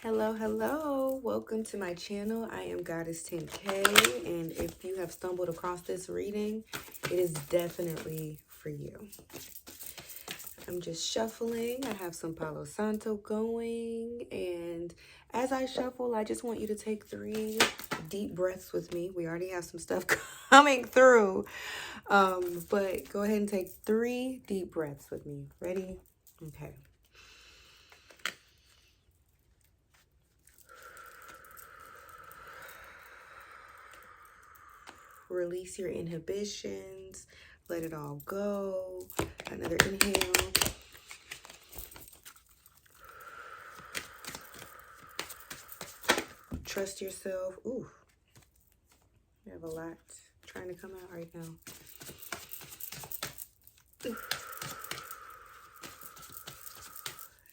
Hello. Welcome to my channel. I am Goddess 10K, and if you have stumbled across this reading, it is definitely for you. I'm just shuffling. I have some Palo Santo going, and as I shuffle, I just want you to take 3 deep breaths with me. We already have some stuff coming through, but go ahead and take 3 deep breaths with me. Ready? Okay. Release your inhibitions. Let it all go. Another inhale. Trust yourself. Ooh, you have a lot trying to come out right now.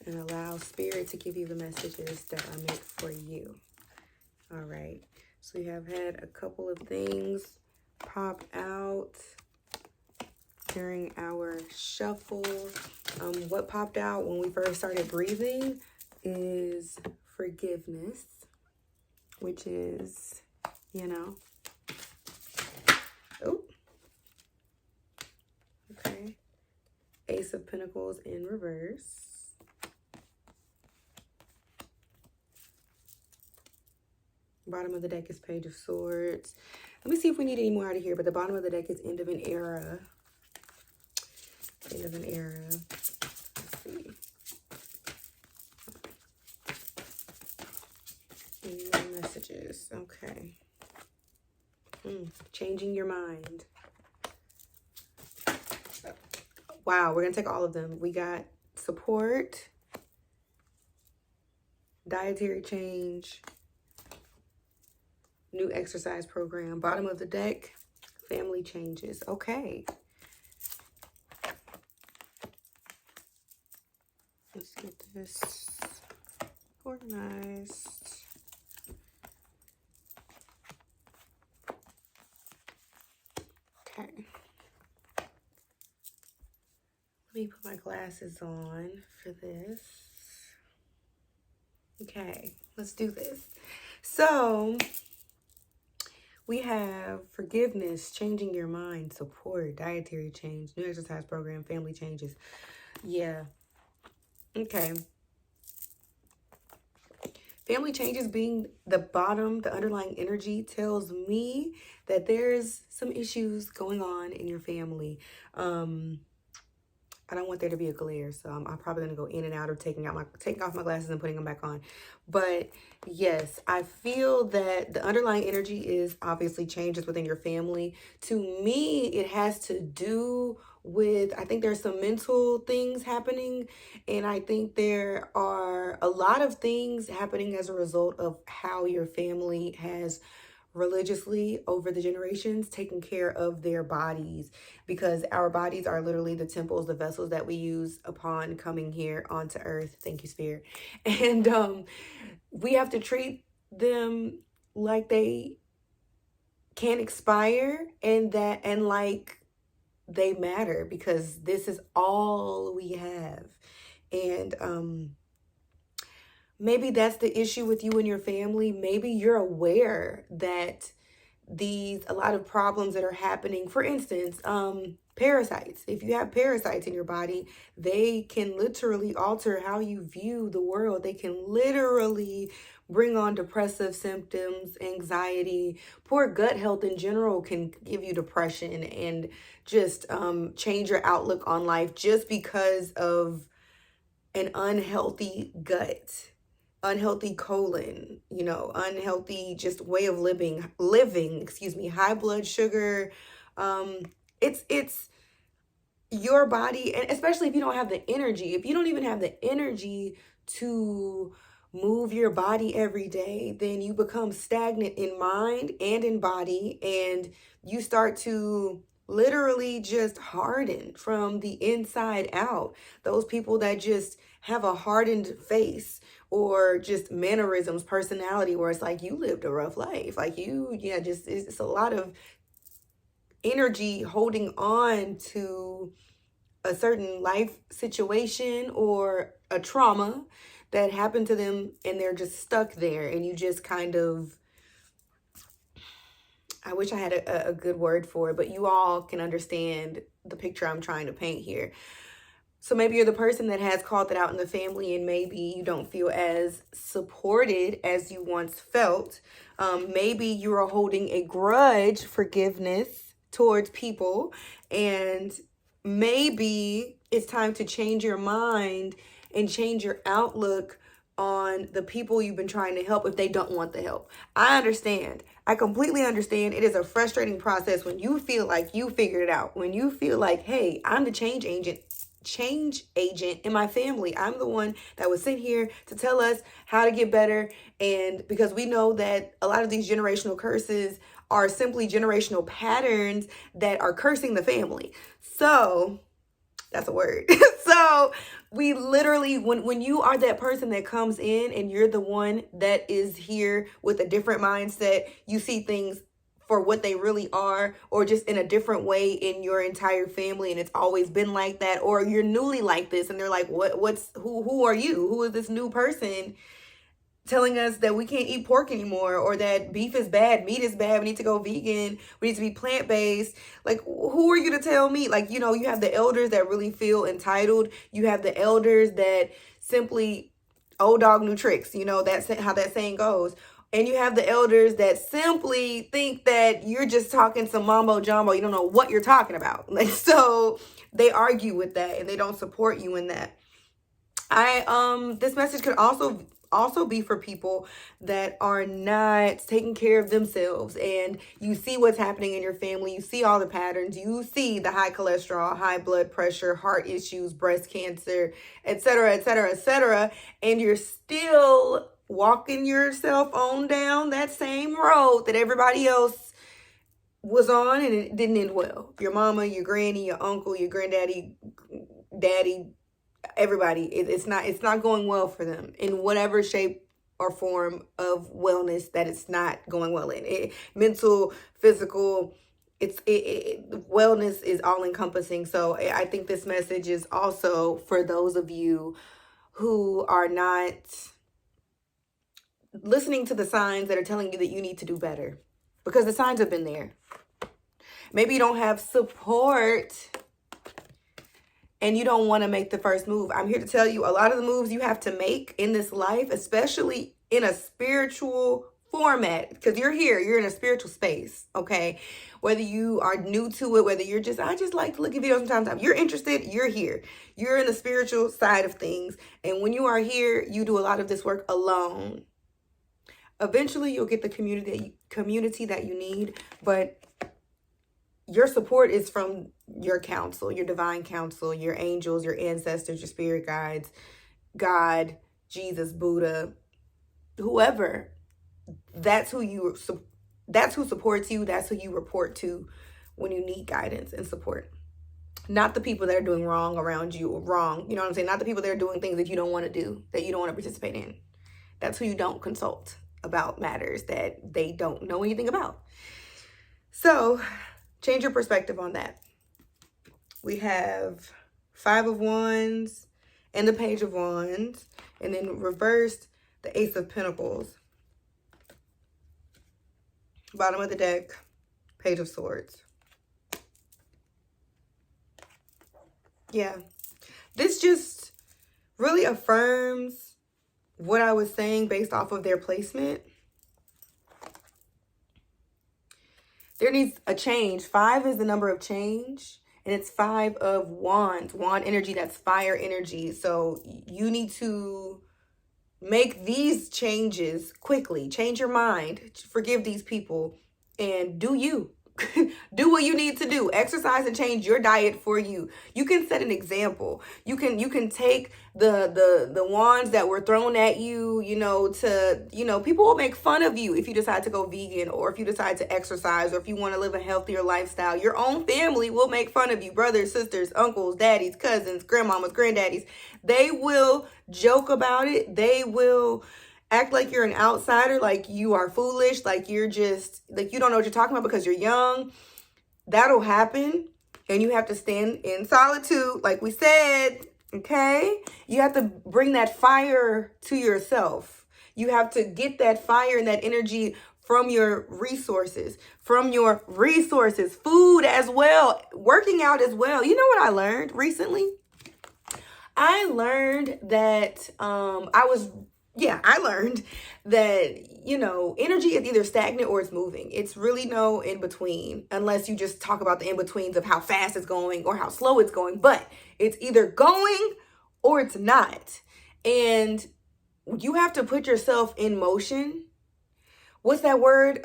And allow spirit to give you the messages that are meant for you. All right. So we have had a couple of things pop out during our shuffle. What popped out when we first started breathing is forgiveness, which is, oh, okay. Ace of Pentacles in reverse. Bottom of the deck is Page of Swords. Let me see if we need any more out of here, but the bottom of the deck is End of an Era. End of an Era. Let's see. Any more messages? Okay. Changing your mind. Wow, we're going to take all of them. We got support, dietary change, new exercise program. Bottom of the deck, family changes. Okay. Let's get this organized. Okay. Let me put my glasses on for this. Okay, let's do this. So we have forgiveness, changing your mind, support, dietary change, new exercise program, family changes. Yeah. Okay. Family changes being the bottom, the underlying energy tells me that there's some issues going on in your family. I don't want there to be a glare, so I'm probably gonna go in and out of taking off my glasses and putting them back on. But yes, I feel that the underlying energy is obviously changes within your family. To me, it has to do with, I think there's some mental things happening, and I think there are a lot of things happening as a result of how your family has religiously over the generations taking care of their bodies, because our bodies are literally the temples, the vessels that we use upon coming here onto earth. Thank you, Spirit. And we have to treat them like they can't expire, and like they matter, because this is all we have. And maybe that's the issue with you and your family. Maybe you're aware that a lot of problems that are happening, for instance, parasites. If you have parasites in your body, they can literally alter how you view the world. They can literally bring on depressive symptoms, anxiety. Poor gut health in general can give you depression and just change your outlook on life, just because of an unhealthy gut, unhealthy colon, unhealthy just way of living, high blood sugar. It's your body, and especially if you don't have the energy, if you don't even have the energy to move your body every day, then you become stagnant in mind and in body, and you start to literally just harden from the inside out. Those people that just have a hardened face, or just mannerisms, personality, where it's like you lived a rough life, like it's a lot of energy holding on to a certain life situation or a trauma that happened to them and they're just stuck there, and you just kind of, I wish I had a good word for it, but you all can understand the picture I'm trying to paint here. So maybe you're the person that has called it out in the family, and maybe you don't feel as supported as you once felt. Maybe you are holding a grudge, forgiveness towards people, and maybe it's time to change your mind and change your outlook on the people you've been trying to help if they don't want the help. I understand. I completely understand. It is a frustrating process when you feel like you figured it out. When you feel like, hey, I'm the change agent in my family. I'm the one that was sent here to tell us how to get better. And because we know that a lot of these generational curses are simply generational patterns that are cursing the family. So that's a word. So we literally, when you are that person that comes in and you're the one that is here with a different mindset, you see things for what they really are, or just in a different way in your entire family, and it's always been like that, or you're newly like this and they're like, who are you? Who is this new person telling us that we can't eat pork anymore, or that beef is bad, meat is bad, we need to go vegan, we need to be plant-based? Like, who are you to tell me? Like, you know, you have the elders that really feel entitled. You have the elders that simply, old dog new tricks, you know, that's how that saying goes. And you have the elders that simply think that you're just talking some mambo jumbo. You don't know what you're talking about. Like, so they argue with that and they don't support you in that. This message could also be for people that are not taking care of themselves, and you see what's happening in your family. You see all the patterns. You see the high cholesterol, high blood pressure, heart issues, breast cancer, etc., etc., etc., and you're still walking yourself on down that same road that everybody else was on, and it didn't end well. Your mama, your granny, your uncle, your granddaddy, daddy, everybody, it's not going well for them in whatever shape or form of wellness that it's not going well in. Mental, physical, wellness is all encompassing. So I think this message is also for those of you who are not listening to the signs that are telling you that you need to do better, because the signs have been there. Maybe you don't have support and you don't want to make the first move. I'm here to tell you, a lot of the moves you have to make in this life, especially in a spiritual format, because you're here, you're in a spiritual space, okay? Whether you are new to it, whether you're just, I just like to look at videos sometimes, you're interested, you're here. You're in the spiritual side of things. And when you are here, you do a lot of this work alone. Eventually, you'll get the community that you need, but your support is from your counsel, your divine counsel, your angels, your ancestors, your spirit guides, God, Jesus, Buddha, whoever. That's who supports you. That's who you report to when you need guidance and support. Not the people that are doing wrong around you, or wrong. You know what I'm saying? Not the people that are doing things that you don't want to do, that you don't want to participate in. That's who you don't consult about matters that they don't know anything about. So change your perspective on that. We have 5 of Wands and the Page of Wands, and then reversed the Ace of Pentacles. Bottom of the deck, Page of Swords. Yeah, this just really affirms what I was saying based off of their placement. There needs a change. 5 is the number of change, and it's 5 of Wands. Wand energy, that's fire energy. So you need to make these changes quickly. Change your mind. Forgive these people, and do you. Do what you need to do. Exercise and change your diet for you. You can set an example. You can take the wands that were thrown at you, people will make fun of you if you decide to go vegan, or if you decide to exercise, or if you want to live a healthier lifestyle. Your own family will make fun of you. Brothers, sisters, uncles, daddies, cousins, grandmamas, granddaddies. They will joke about it. They will act like you're an outsider, like you are foolish, like you're just, like you don't know what you're talking about because you're young. That'll happen. And you have to stand in solitude, like we said, Okay? You have to bring that fire to yourself. You have to get that fire and that energy from your resources, food as well, working out as well. You know what I learned recently? I learned that I learned that, energy is either stagnant or it's moving. It's really no in between, unless you just talk about the in betweens of how fast it's going or how slow it's going. But it's either going or it's not. And you have to put yourself in motion. What's that word?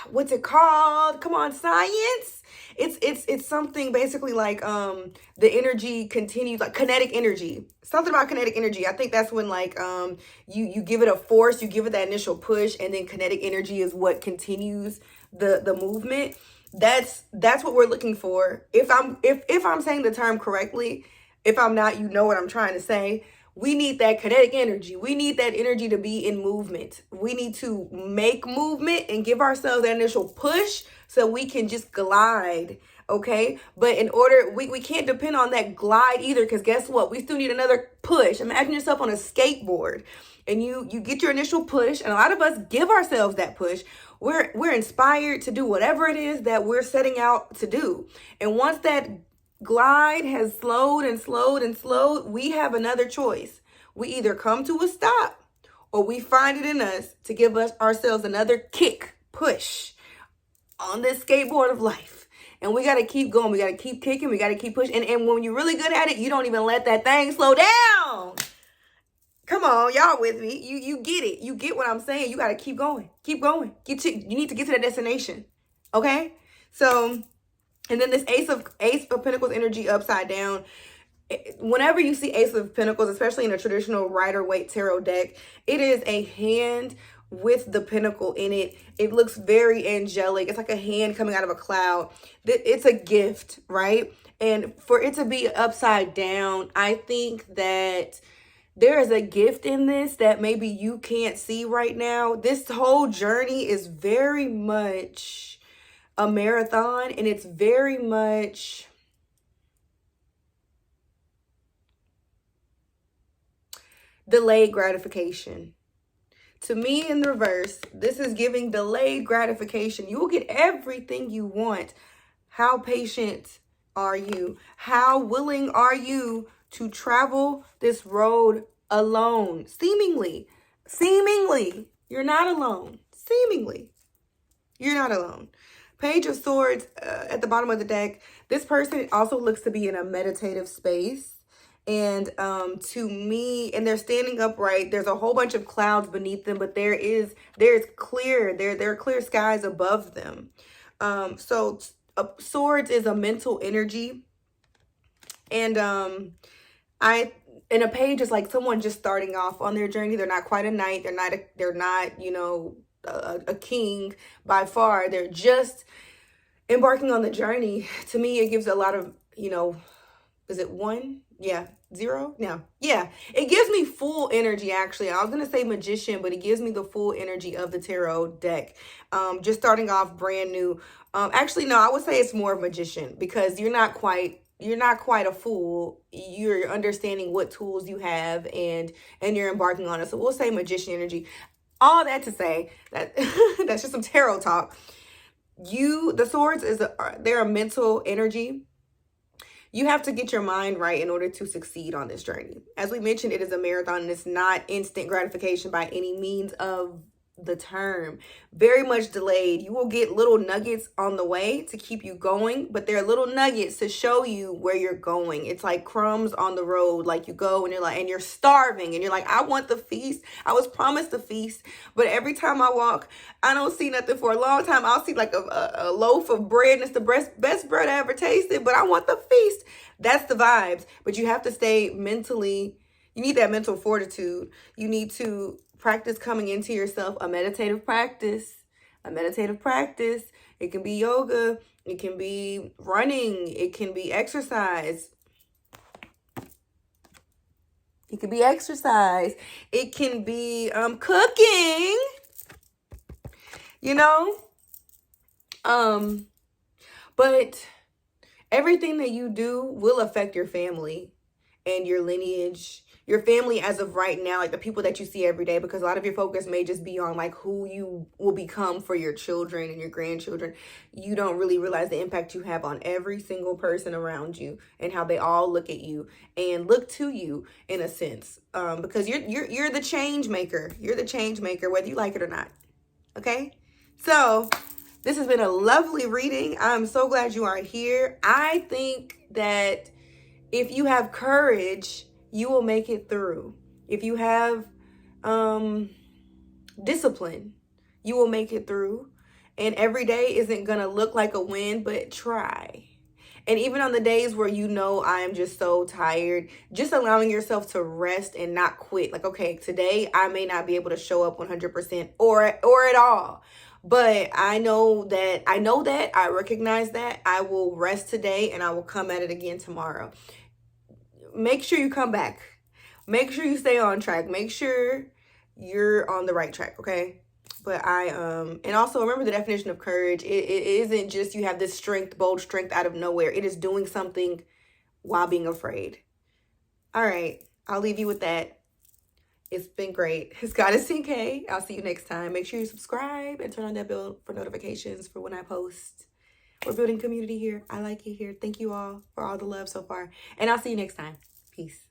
What's it called? Come on, science. It's something basically like the energy continues, like kinetic energy. Something about kinetic energy. I think that's when like you give it a force, you give it that initial push, and then kinetic energy is what continues the movement. That's what we're looking for. If I'm saying the term correctly, if I'm not, you know what I'm trying to say. We need that kinetic energy. We need that energy to be in movement. We need to make movement and give ourselves that initial push so we can just glide, okay? But in order, we can't depend on that glide either, because guess what? We still need another push. Imagine yourself on a skateboard and you get your initial push, and a lot of us give ourselves that push. We're inspired to do whatever it is that we're setting out to do. And once that glide has slowed and slowed and slowed, we have another choice. We either come to a stop or we find it in us to give ourselves another kick, push on this skateboard of life. And we got to keep going. We got to keep kicking. We got to keep pushing. And when you're really good at it, you don't even let that thing slow down. Come on, y'all with me. You get it. You get what I'm saying. You got to keep going. Keep going. You need to get to that destination. Okay? So, and then this Ace of Pentacles energy upside down. Whenever you see Ace of Pentacles, especially in a traditional Rider-Waite tarot deck, it is a hand with the pentacle in it. It looks very angelic. It's like a hand coming out of a cloud. It's a gift, right? And for it to be upside down, I think that there is a gift in this that maybe you can't see right now. This whole journey is very much a marathon, and it's very much delayed gratification. To me, in the reverse, this is giving delayed gratification. You will get everything you want. How patient are you? How willing are you to travel this road alone? Seemingly, you're not alone. Seemingly, you're not alone. Page of Swords at the bottom of the deck. This person also looks to be in a meditative space. And to me, and they're standing upright. There's a whole bunch of clouds beneath them, but there's clear. There are clear skies above them. So Swords is a mental energy. And in a page is like someone just starting off on their journey. They're not quite a knight. They're not, a king by far. They're just embarking on the journey. To me, it gives a lot of, is it 1? Yeah. 0? No. Yeah. It gives me full energy, actually. I was going to say magician, but it gives me the full energy of the tarot deck. Just starting off brand new. Actually, no, I would say it's more of magician, because you're not quite a fool. You're understanding what tools you have and you're embarking on it. So we'll say magician energy. All that to say that that's just some tarot talk. The Swords they're a mental energy. You have to get your mind right in order to succeed on this journey. As we mentioned, it is a marathon, and it's not instant gratification by any means of the term. Very much delayed. You will get little nuggets on the way to keep you going, but they're little nuggets to show you where you're going. It's like crumbs on the road. Like you go and you're starving and you're like, I want the feast. I was promised the feast, but every time I walk, I don't see nothing for a long time. I'll see like a loaf of bread, and it's the best bread I ever tasted, but I want the feast. That's the vibes. But you have to stay mentally, you need that mental fortitude. You need to practice coming into yourself, a meditative practice. It can be yoga. It can be running. It can be exercise. It can be cooking. But everything that you do will affect your family. and your lineage, your family as of right now, like the people that you see every day, because a lot of your focus may just be on like who you will become for your children and your grandchildren. You don't really realize the impact you have on every single person around you and how they all look at you and look to you in a sense, because you're the change maker. You're the change maker, whether you like it or not. Okay, so this has been a lovely reading. I'm so glad you are here. I think that if you have courage, you will make it through. If you have discipline, you will make it through. And every day isn't going to look like a win, but try. And even on the days where you know I am just so tired, just allowing yourself to rest and not quit. Like, okay, today I may not be able to show up 100% or at all. But I recognize that. I will rest today and I will come at it again tomorrow. Make sure you come back. Make sure you stay on track. Make sure you're on the right track, okay? But and also remember the definition of courage. It isn't just you have this strength, bold strength out of nowhere. It is doing something while being afraid. All right, I'll leave you with that. It's been great. It's Goddess TK. I'll see you next time. Make sure you subscribe and turn on that bell for notifications for when I post. We're building community here. I like it here. Thank you all for all the love so far. And I'll see you next time. Peace.